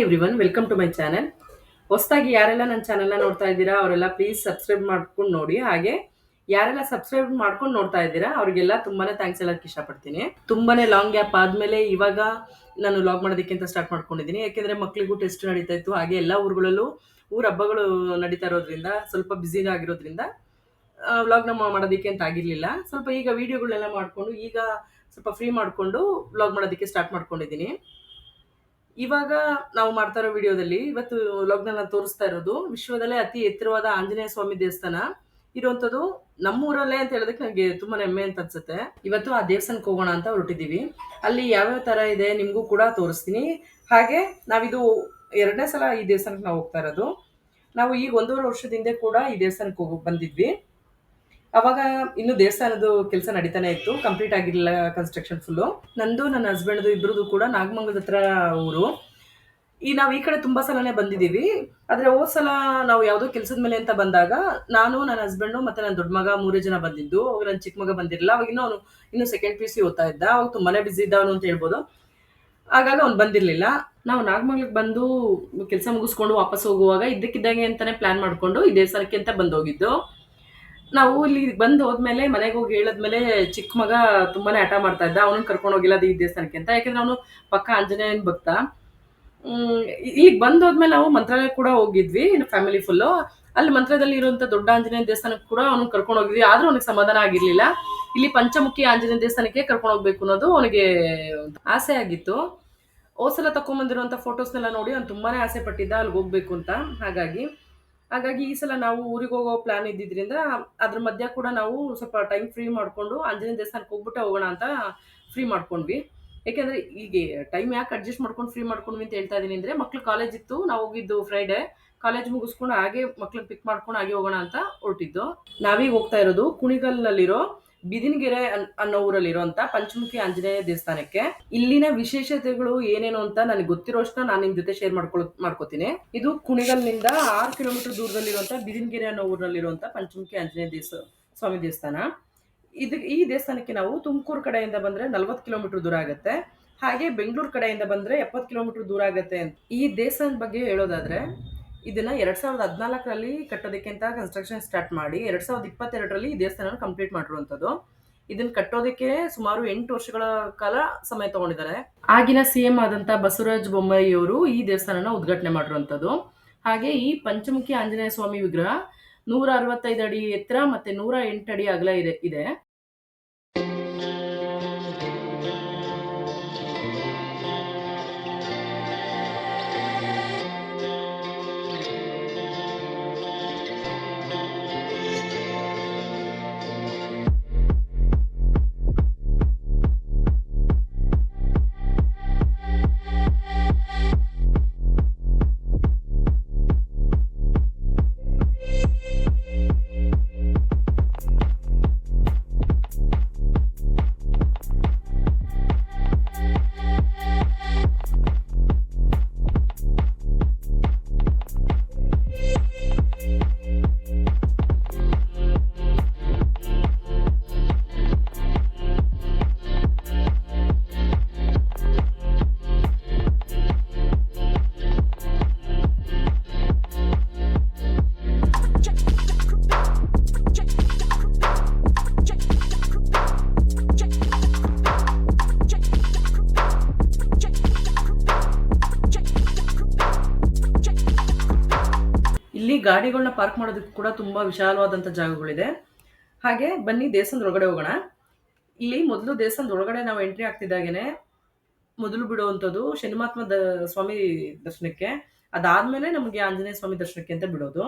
Everyone, welcome to my channel. ಹೊಸದಾಗಿ ಯಾರೆಲ್ಲ ನನ್ನ ಚಾನೆಲ್ನ ನೋಡ್ತಾ ಇದ್ದೀರಾ ಅವರೆಲ್ಲ ಪ್ಲೀಸ್ ಸಬ್ಸ್ಕ್ರೈಬ್ ಮಾಡ್ಕೊಂಡು ನೋಡಿ. ಹಾಗೆ ಯಾರೆಲ್ಲ ಸಬ್ಸ್ಕ್ರೈಬ್ ಮಾಡ್ಕೊಂಡು ನೋಡ್ತಾ ಇದ್ದೀರಾ ಅವರಿಗೆಲ್ಲ ತುಂಬಾನೇ ಥ್ಯಾಂಕ್ಸ್ ಹೇಳೋಕ್ಕೆ ಇಷ್ಟಪಡ್ತೀನಿ. ತುಂಬಾನೇ ಲಾಂಗ್ ಗ್ಯಾಪ್ ಆದಮೇಲೆ ಇವಾಗ ನಾನು ವ್ಲಾಗ್ ಮಾಡೋದಕ್ಕೆ ಅಂತ ಸ್ಟಾರ್ಟ್ ಮಾಡ್ಕೊಂಡಿದ್ದೀನಿ. ಯಾಕೆಂದರೆ ಮಕ್ಕಳಿಗೂ ಟೆಸ್ಟ್ ನಡೀತಾ ಇತ್ತು. ಹಾಗೆ ಎಲ್ಲ ಊರುಗಳಲ್ಲೂ ಊರ ಹಬ್ಬಗಳು ನಡೀತಾ ಇರೋದ್ರಿಂದ ಸ್ವಲ್ಪ ಬ್ಯುಸಿನ ಆಗಿರೋದ್ರಿಂದ ವ್ಲಾಗ್ನ ಮಾಡೋದಕ್ಕೆ ಅಂತ ಆಗಿರಲಿಲ್ಲ. ಸ್ವಲ್ಪ ಈಗ ವೀಡಿಯೋಗಳನ್ನೆಲ್ಲ ಮಾಡಿಕೊಂಡು ಈಗ ಸ್ವಲ್ಪ ಫ್ರೀ ಮಾಡಿಕೊಂಡು ವ್ಲಾಗ್ ಮಾಡೋದಕ್ಕೆ ಸ್ಟಾರ್ಟ್ ಮಾಡ್ಕೊಂಡಿದ್ದೀನಿ. ಇವಾಗ ನಾವು ಮಾಡ್ತಾ ಇರೋ ವಿಡಿಯೋದಲ್ಲಿ ಇವತ್ತು ವ್ಲಾಗ್‌ನ ನಾನು ತೋರಿಸ್ತಾ ಇರೋದು ವಿಶ್ವದಲ್ಲೇ ಅತಿ ಎತ್ತರವಾದ ಆಂಜನೇಯ ಸ್ವಾಮಿ ದೇವಸ್ಥಾನ ಇರುವಂಥದ್ದು ನಮ್ಮೂರಲ್ಲೇ ಅಂತ ಹೇಳೋದಕ್ಕೆ ನನಗೆ ತುಂಬಾನೇ ಹೆಮ್ಮೆ ಅಂತ ಅನ್ಸುತ್ತೆ. ಇವತ್ತು ಆ ದೇವಸ್ಥಾನಕ್ಕೆ ಹೋಗೋಣ ಅಂತ ಹೊರಟಿದ್ದೀವಿ. ಅಲ್ಲಿ ಯಾವ್ಯಾವ ಥರ ಇದೆ ನಿಮಗೂ ಕೂಡ ತೋರಿಸ್ತೀನಿ. ಹಾಗೆ ನಾವಿದು 2ನೇ ಸಲ ಈ ದೇವಸ್ಥಾನಕ್ಕೆ ನಾವು ಹೋಗ್ತಾ ಇರೋದು. ನಾವು ಈಗ 1.5 ವರ್ಷದ ಹಿಂದೆ ಕೂಡ ಈ ದೇವಸ್ಥಾನಕ್ಕೆ ಬಂದಿದ್ವಿ. ಅವಾಗ ಇನ್ನು ದೇವಸ್ಥಾನದ ಕೆಲಸ ನಡೀತಾನೆ ಇತ್ತು, ಕಂಪ್ಲೀಟ್ ಆಗಿರಲಿಲ್ಲ ಕನ್ಸ್ಟ್ರಕ್ಷನ್ ಫುಲ್ಲು. ನಂದು ನನ್ನ ಹಸ್ಬೆಂಡ್ದು ಇಬ್ಬರದು ಕೂಡ ನಾಗಮಂಗಲದ ಹತ್ರ ಊರು. ನಾವು ಈ ಕಡೆ ತುಂಬಾ ಸಲನೇ ಬಂದಿದ್ದೀವಿ. ಆದರೆ ಹೋದ ಸಲ ನಾವು ಯಾವುದೋ ಕೆಲಸದ ಮೇಲೆ ಅಂತ ಬಂದಾಗ ನಾನು, ನನ್ನ ಹಸ್ಬೆಂಡು ಮತ್ತೆ ನನ್ನ ದೊಡ್ಡ ಮಗ 3 ಜನ ಬಂದಿದ್ದು. ಅವಾಗ ನನ್ನ ಚಿಕ್ಕ ಮಗ ಬಂದಿರಲಿಲ್ಲ. ಅವಾಗ ಇನ್ನು ಸೆಕೆಂಡ್ PUC ಓದ್ತಾ ಇದ್ದ. ಅವಾಗ ತುಂಬಾನೇ ಬಿಸಿ ಇದ್ದ ಅವನು ಅಂತ ಹೇಳ್ಬೋದು. ಹಾಗಾಗಿ ಅವ್ನು ಬಂದಿರಲಿಲ್ಲ. ನಾವು ನಾಗಮಂಗಲಕ್ಕೆ ಬಂದು ಕೆಲಸ ಮುಗಿಸ್ಕೊಂಡು ವಾಪಸ್ ಹೋಗುವಾಗ ಇದ್ದಕ್ಕಿದ್ದಾಗೆ ಅಂತಾನೆ ಪ್ಲಾನ್ ಮಾಡಿಕೊಂಡು ಈ ದೇವಸ್ಥಾನಕ್ಕೆ ಅಂತ ಬಂದೋಗಿದ್ದು. ನಾವು ಇಲ್ಲಿ ಬಂದು ಹೋದ್ಮೇಲೆ ಮನೆಗೆ ಹೋಗಿ ಹೇಳಿದ್ಮೇಲೆ ಚಿಕ್ಕ ಮಗ ತುಂಬಾನೇ ಹಠ ಮಾಡ್ತಾ ಇದ್ದ. ಅವನನ್ನು ಕರ್ಕೊಂಡು ಹೋಗಿಲ್ಲ ಈ ದೇವಸ್ಥಾನಕ್ಕೆ ಅಂತ. ಯಾಕೆಂದ್ರೆ ಅವನು ಪಕ್ಕ ಆಂಜನೇಯನ ಭಕ್ತ. ಇಲ್ಲಿಗೆ ಬಂದು ಹೋದ್ಮೇಲೆ ನಾವು ಮಂತ್ರಾಲಯ ಕೂಡ ಹೋಗಿದ್ವಿ ಫ್ಯಾಮಿಲಿ ಫುಲ್ಲು. ಅಲ್ಲಿ ಮಂತ್ರಾಲಯದಲ್ಲಿ ಇರುವಂಥ ದೊಡ್ಡ ಆಂಜನೇಯ ದೇವಸ್ಥಾನಕ್ಕೆ ಕೂಡ ಅವನಿಗೆ ಕರ್ಕೊಂಡು ಹೋಗಿದ್ವಿ. ಆದರೂ ಅವನಿಗೆ ಸಮಾಧಾನ ಆಗಿರಲಿಲ್ಲ. ಇಲ್ಲಿ ಪಂಚಮುಖಿ ಆಂಜನೇಯ ದೇವಸ್ಥಾನಕ್ಕೆ ಕರ್ಕೊಂಡು ಹೋಗ್ಬೇಕು ಅನ್ನೋದು ಅವನಿಗೆ ಆಸೆ ಆಗಿತ್ತು. ಹೋದ ಸಲ ತಗೊಂಬಂದಿರುವಂಥ ಫೋಟೋಸ್ನೆಲ್ಲ ನೋಡಿ ಅವ್ನು ತುಂಬಾನೇ ಆಸೆ ಪಟ್ಟಿದ್ದ ಅಲ್ಲಿಗೆ ಹೋಗ್ಬೇಕು ಅಂತ. ಹಾಗಾಗಿ ಈ ಸಲ ನಾವು ಊರಿಗೆ ಹೋಗೋ ಪ್ಲಾನ್ ಇದ್ದಿದ್ರಿಂದ ಅದ್ರ ಮಧ್ಯ ಕೂಡ ನಾವು ಸ್ವಲ್ಪ ಟೈಮ್ ಫ್ರೀ ಮಾಡಿಕೊಂಡು ಆಂಜನೇಯ ದೇವಸ್ಥಾನಕ್ಕೆ ಹೋಗ್ಬಿಟ್ಟು ಹೋಗೋಣ ಅಂತ ಫ್ರೀ ಮಾಡ್ಕೊಂಡ್ವಿ. ಯಾಕೆಂದರೆ ಈಗ ಟೈಮ್ ಯಾಕೆ ಅಡ್ಜಸ್ಟ್ ಮಾಡ್ಕೊಂಡು ಫ್ರೀ ಮಾಡ್ಕೊಂಡ್ವಿ ಅಂತ ಹೇಳ್ತಾ ಇದ್ದೀನಿ ಅಂದರೆ, ಮಕ್ಳು ಕಾಲೇಜ್ ಇತ್ತು. ನಾವು ಹೋಗಿದ್ದು ಫ್ರೈಡೇ. ಕಾಲೇಜ್ ಮುಗಿಸ್ಕೊಂಡು ಹಾಗೆ ಮಕ್ಳನ್ನ ಪಿಕ್ ಮಾಡ್ಕೊಂಡು ಹಾಗೆ ಹೋಗೋಣ ಅಂತ ಹೊರಟಿದ್ದು. ನಾವೀಗ ಹೋಗ್ತಾ ಇರೋದು ಕುಣಿಗಲ್ನಲ್ಲಿರೋ ಬಿದಿನಗೆರೆ ಅನ್ನೋ ಊರಲ್ಲಿರುವಂಥ ಪಂಚಮುಖಿ ಆಂಜನೇಯ ದೇವಸ್ಥಾನಕ್ಕೆ. ಇಲ್ಲಿನ ವಿಶೇಷತೆಗಳು ಏನೇನು ಅಂತ ನನಗೆ ಗೊತ್ತಿರೋಷ್ಟನ್ನ ನಾನು ನಿಮ್ಮ ಜೊತೆ ಶೇರ್ ಮಾಡ್ಕೋತೀನಿ. ಇದು ಕುಣಿಗಲ್ನಿಂದ 6 ಕಿಲೋಮೀಟರ್ ದೂರದಲ್ಲಿರುವಂಥ ಬಿದಿನಗೆರೆ ಅನ್ನೋ ಊರಿನಲ್ಲಿರುವಂಥ ಪಂಚಮುಖಿ ಆಂಜನೇಯ ಸ್ವಾಮಿ ದೇವಸ್ಥಾನ. ಈ ದೇವಸ್ಥಾನಕ್ಕೆ ನಾವು ತುಮಕೂರು ಕಡೆಯಿಂದ ಬಂದರೆ 40 ಕಿಲೋಮೀಟರ್ ದೂರ ಆಗುತ್ತೆ. ಹಾಗೆ ಬೆಂಗಳೂರು ಕಡೆಯಿಂದ ಬಂದರೆ 70 ಕಿಲೋಮೀಟರ್ ದೂರ ಆಗುತ್ತೆ ಅಂತ. ಈ ದೇವಸ್ಥಾನದ ಬಗ್ಗೆ ಹೇಳೋದಾದರೆ, ಇದನ್ನು 2014ರಲ್ಲಿ ಕಟ್ಟೋದಕ್ಕೆ ಅಂತ ಕನ್ಸ್ಟ್ರಕ್ಷನ್ ಸ್ಟಾರ್ಟ್ ಮಾಡಿ 2022ರಲ್ಲಿ ಈ ದೇವಸ್ಥಾನ ಕಂಪ್ಲೀಟ್ ಮಾಡಿರುವಂಥದ್ದು. ಇದನ್ನು ಕಟ್ಟೋದಕ್ಕೆ ಸುಮಾರು 8 ವರ್ಷಗಳ ಕಾಲ ಸಮಯ ತಗೊಂಡಿದ್ದಾರೆ. ಆಗಿನ CM ಆದಂಥ ಬಸವರಾಜ ಬೊಮ್ಮಾಯಿ ಅವರು ಈ ದೇವಸ್ಥಾನನ ಉದ್ಘಾಟನೆ ಮಾಡಿರುವಂಥದ್ದು. ಹಾಗೆ ಈ ಪಂಚಮುಖಿ ಆಂಜನೇಯ ಸ್ವಾಮಿ ವಿಗ್ರಹ 165 ಅಡಿ ಎತ್ತರ ಮತ್ತು 108 ಅಡಿ ಅಗಲ ಇದೆ. ಇಲ್ಲಿ ಗಾಡಿಗಳನ್ನ ಪಾರ್ಕ್ ಮಾಡೋದಕ್ಕೆ ಕೂಡ ತುಂಬ ವಿಶಾಲವಾದಂಥ ಜಾಗಗಳಿದೆ. ಹಾಗೆ ಬನ್ನಿ ದೇವಸ್ಥಾನದ ಒಳಗಡೆ ಹೋಗೋಣ. ಇಲ್ಲಿ ಮೊದಲು ದೇವಸ್ಥಾನದ ಒಳಗಡೆ ನಾವು ಎಂಟ್ರಿ ಆಗ್ತಿದ್ದಾಗೇನೆ ಮೊದಲು ಬಿಡುವಂಥದ್ದು ಶನಿಮಹಾತ್ಮ ಸ್ವಾಮಿ ದರ್ಶನಕ್ಕೆ. ಅದಾದಮೇಲೆ ನಮಗೆ ಆಂಜನೇಯ ಸ್ವಾಮಿ ದರ್ಶನಕ್ಕೆ ಅಂತ ಬಿಡೋದು.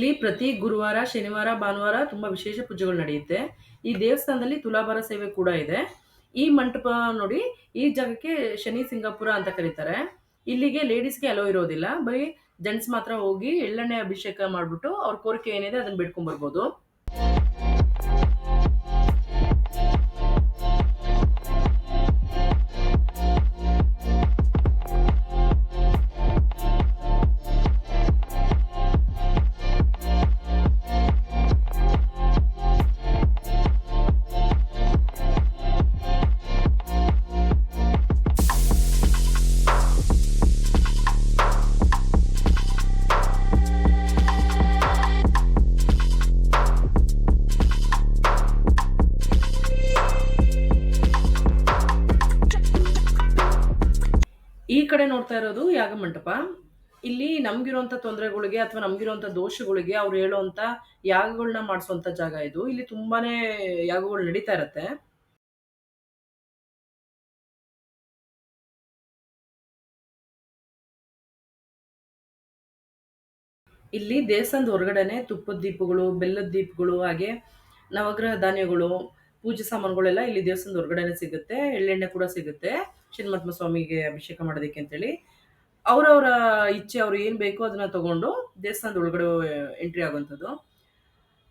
ಇಲ್ಲಿ ಪ್ರತಿ ಗುರುವಾರ, ಶನಿವಾರ, ಭಾನುವಾರ ತುಂಬಾ ವಿಶೇಷ ಪೂಜೆಗಳು ನಡೆಯುತ್ತೆ. ಈ ದೇವಸ್ಥಾನದಲ್ಲಿ ತುಲಾಭಾರ ಸೇವೆ ಕೂಡ ಇದೆ. ಈ ಮಂಟಪ ನೋಡಿ, ಈ ಜಾಗಕ್ಕೆ ಶನಿ ಸಿಂಗಾಪುರ ಅಂತ ಕರೀತಾರೆ. ಇಲ್ಲಿಗೆ ಲೇಡೀಸ್‌ಗೆ ಅಲೋ ಇರೋದಿಲ್ಲ. ಬರೀ ಜೆಂಟ್ಸ್ ಮಾತ್ರ ಹೋಗಿ ಎಳ್ಳೆಣ್ಣೆ ಅಭಿಷೇಕ ಮಾಡ್ಬಿಟ್ಟು ಅವ್ರ ಕೋರಿಕೆ ಏನಿದೆ ಅದನ್ನ ಬೇಡ್ಕೊಂಡ್ ಬರ್ಬೋದು. ಈ ಕಡೆ ನೋಡ್ತಾ ಇರೋದು ಯಾಗ ಮಂಟಪ. ಇಲ್ಲಿ ನಮ್ಗಿರುವಂತ ತೊಂದರೆಗಳಿಗೆ ಅಥವಾ ನಮ್ಗಿರುವಂತ ದೋಷಗಳಿಗೆ ಅವ್ರು ಹೇಳುವಂತ ಯಾಗಗಳನ್ನ ಮಾಡಿಸುವಂತ ಜಾಗ ಇದು. ಇಲ್ಲಿ ತುಂಬಾನೇ ಯಾಗಗಳು ನಡೀತಾ ಇರತ್ತೆ. ಇಲ್ಲಿ ದೇವಸ್ಥಾನದ ಹೊರಗಡೆನೆ ತುಪ್ಪದ ದೀಪಗಳು, ಬೆಲ್ಲದ ದೀಪಗಳು, ಹಾಗೆ ನವಗ್ರಹ ಧಾನ್ಯಗಳು, ಪೂಜೆ ಸಾಮಾನುಗಳೆಲ್ಲ ಇಲ್ಲಿ ದೇವಸ್ಥಾನದ ಹೊರಗಡೆನೆ ಸಿಗುತ್ತೆ. ಎಳ್ಳೆಣ್ಣೆ ಕೂಡ ಸಿಗುತ್ತೆ. ಶನಿಮಹಾತ್ಮ ಸ್ವಾಮಿಗೆ ಅಭಿಷೇಕ ಮಾಡೋದಕ್ಕೆ ಅಂತೇಳಿ. ಅವ್ರವ್ರ ಇಚ್ಛೆ ಅವ್ರು ಏನ್ ಬೇಕೋ ಅದನ್ನ ತಗೊಂಡು ದೇವಸ್ಥಾನದ ಒಳಗಡೆ ಎಂಟ್ರಿ ಆಗುವಂಥದ್ದು.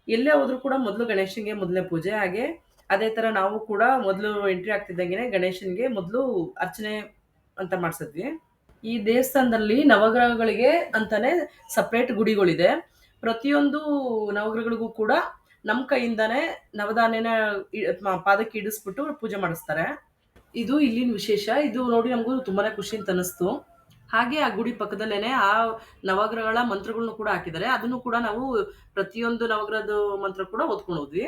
ಎಲ್ಲೇ ಹೋದ್ರು ಕೂಡ ಮೊದಲು ಗಣೇಶನಿಗೆ ಮೊದಲನೇ ಪೂಜೆ. ಹಾಗೆ ಅದೇ ತರ ನಾವು ಕೂಡ ಮೊದಲು ಎಂಟ್ರಿ ಆಗ್ತಿದ್ದಂಗೆನೆ ಗಣೇಶನ್ಗೆ ಮೊದಲು ಅರ್ಚನೆ ಅಂತ ಮಾಡ್ಸಿದ್ವಿ. ಈ ದೇವಸ್ಥಾನದಲ್ಲಿ ನವಗ್ರಹಗಳಿಗೆ ಅಂತಾನೆ ಸಪ್ರೇಟ್ ಗುಡಿಗಳಿದೆ. ಪ್ರತಿಯೊಂದು ನವಗ್ರಹಗಳಿಗೂ ಕೂಡ ನಮ್ಮ ಕೈಯಿಂದಾನೇ ನವಧಾನ್ಯನ ಪಾದಕ್ಕೆ ಇಡಿಸ್ಬಿಟ್ಟು ಪೂಜೆ ಮಾಡಿಸ್ತಾರೆ. ಇದು ಇಲ್ಲಿನ ವಿಶೇಷ. ಇದು ನೋಡಿ ನಮಗೂ ತುಂಬಾನೇ ಖುಷಿ ಅಂತ ಅನಿಸ್ತು. ಹಾಗೆ ಆ ಗುಡಿ ಪಕ್ಕದಲ್ಲೇನೆ ಆ ನವಗ್ರಹಗಳ ಮಂತ್ರಗಳನ್ನು ಕೂಡ ಹಾಕಿದ್ದಾರೆ. ಅದನ್ನು ಕೂಡ ನಾವು ಪ್ರತಿಯೊಂದು ನವಗ್ರಹದ ಮಂತ್ರ ಕೂಡ ಓದ್ಕೊಂಡು ಹೋದ್ವಿ.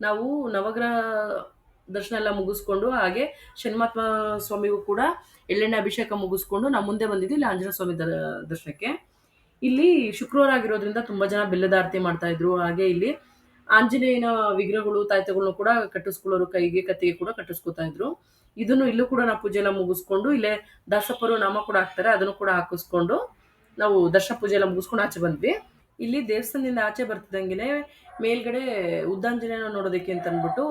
ನಾವು ನವಗ್ರಹ ದರ್ಶನ ಎಲ್ಲ ಮುಗಿಸ್ಕೊಂಡು ಹಾಗೆ ಶನಿಮಹಾತ್ಮ ಸ್ವಾಮಿಗೂ ಕೂಡ ಎಳ್ಳೆಣ್ಣೆ ಅಭಿಷೇಕ ಮುಗಿಸ್ಕೊಂಡು ನಾವು ಮುಂದೆ ಬಂದಿದ್ವಿ ಇಲ್ಲಿ ಆಂಜನೇಯ ಸ್ವಾಮಿ ದರ್ಶನಕ್ಕೆ. ಇಲ್ಲಿ ಶುಕ್ರವಾರ ಆಗಿರೋದ್ರಿಂದ ತುಂಬಾ ಜನ ಬೆಲ್ಲದ ಆರತಿ ಮಾಡ್ತಾ ಇದ್ರು. ಹಾಗೆ ಇಲ್ಲಿ ಆಂಜನೇಯನ ವಿಗ್ರಹಗಳು ತಾಯ್ತಗಳನ್ನ ಕೂಡ ಕಟ್ಟಿಸ್ಕೊಳ್ಳೋರು, ಕೈಗೆ ಕತ್ತಿಗೆ ಕೂಡ ಕಟ್ಟಿಸ್ಕೊತಾ ಇದ್ರು. ಇದನ್ನು ಇಲ್ಲೂ ಕೂಡ ನಾವು ಪೂಜೆ ಎಲ್ಲ ಮುಗಿಸ್ಕೊಂಡು ಇಲ್ಲೇ ದಾಸಪ್ಪರು ನಾಮ ಕೂಡ ಹಾಕ್ತಾರೆ, ಅದನ್ನು ಕೂಡ ಹಾಕಿಸ್ಕೊಂಡು ನಾವು ದರ್ಶನ ಪೂಜೆ ಎಲ್ಲ ಮುಗಿಸ್ಕೊಂಡು ಆಚೆ ಬಂದ್ವಿ. ಇಲ್ಲಿ ದೇವಸ್ಥಾನದಿಂದ ಆಚೆ ಬರ್ತಿದ್ದಂಗೆನೆ ಮೇಲ್ಗಡೆ ಉದ್ದಾಂಜನೇಯನ ನೋಡೋದಕ್ಕೆ ಅಂತ ಅಂದ್ಬಿಟ್ಟು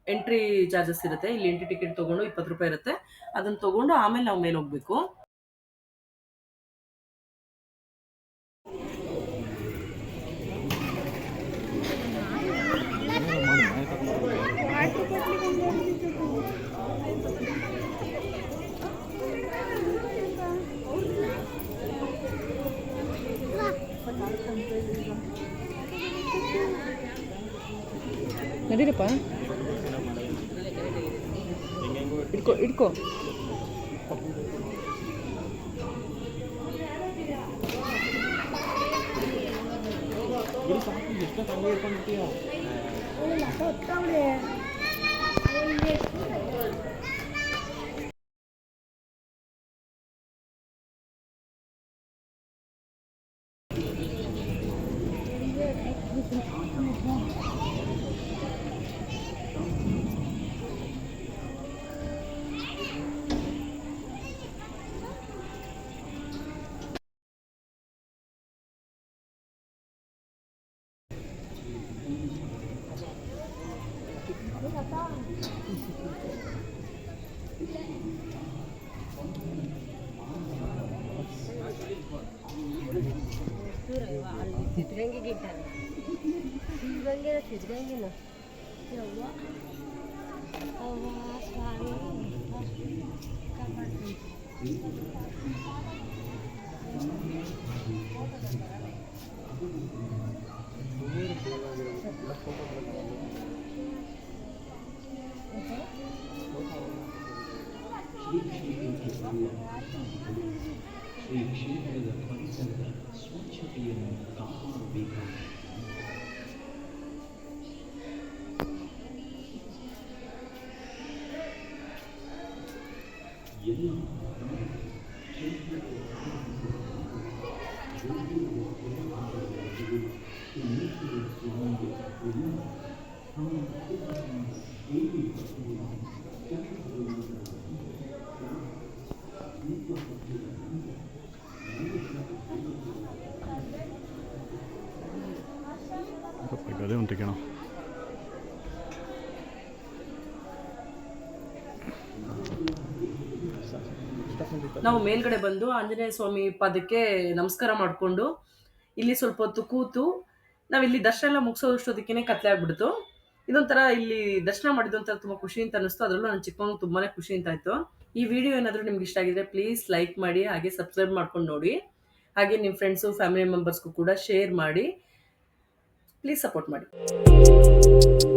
ಎಂಟ್ರಿ ಚಾರ್ಜಸ್ ಇರುತ್ತೆ. ಇಲ್ಲಿ ಎಂಟ್ರಿ ಟಿಕೆಟ್ ತಗೊಂಡು 20 ರೂಪಾಯಿ ಇರುತ್ತೆ. ಅದನ್ನ ತಗೊಂಡು ಆಮೇಲೆ ನಾವು ಮೇಲೆ ಹೋಗ್ಬೇಕು. ನಡೀರಪ್ಪ, ಇಡ್ಕೋ. ಶ್ರೀ ಕ್ಷೇತ್ರದ ಪರಿಸರದ ಸ್ವಚ್ಛತೆಯನ್ನು ಕಾಪಾಡಬೇಕು. ಎಲ್ಲ ಅದೇ ಉಂಟು ಕಣ. ನಾವು ಮೇಲ್ಗಡೆ ಬಂದು ಆಂಜನೇಯ ಸ್ವಾಮಿ ಪಾದಕ್ಕೆ ನಮಸ್ಕಾರ ಮಾಡಿಕೊಂಡು ಇಲ್ಲಿ ಸ್ವಲ್ಪ ಹೊತ್ತು ಕೂತು ನಾವಿಲ್ಲಿ ದರ್ಶನ ಎಲ್ಲ ಮುಗಿಸೋಷ್ಟೊತ್ತಿಗೆ ಕತ್ಲೆ ಆಗ್ಬಿಡ್ತು. ಇದೊಂಥರ ಇಲ್ಲಿ ದರ್ಶನ ಮಾಡಿದೊಂಥರ ತುಂಬ ಖುಷಿ ಅಂತ ಅನಿಸ್ತು. ಅದರಲ್ಲೂ ನನ್ನ ಚಿಕ್ಕಮಗು ತುಂಬಾ ಖುಷಿ ಅಂತ ಆಯಿತು. ಈ ವಿಡಿಯೋ ಏನಾದರೂ ನಿಮ್ಗೆ ಇಷ್ಟ ಆಗಿದ್ರೆ ಪ್ಲೀಸ್ ಲೈಕ್ ಮಾಡಿ, ಹಾಗೆ ಸಬ್ಸ್ಕ್ರೈಬ್ ಮಾಡ್ಕೊಂಡು ನೋಡಿ. ಹಾಗೆ ನಿಮ್ಮ ಫ್ರೆಂಡ್ಸು ಫ್ಯಾಮಿಲಿ ಮೆಂಬರ್ಸ್ಗೂ ಕೂಡ ಶೇರ್ ಮಾಡಿ. ಪ್ಲೀಸ್ ಸಪೋರ್ಟ್ ಮಾಡಿ.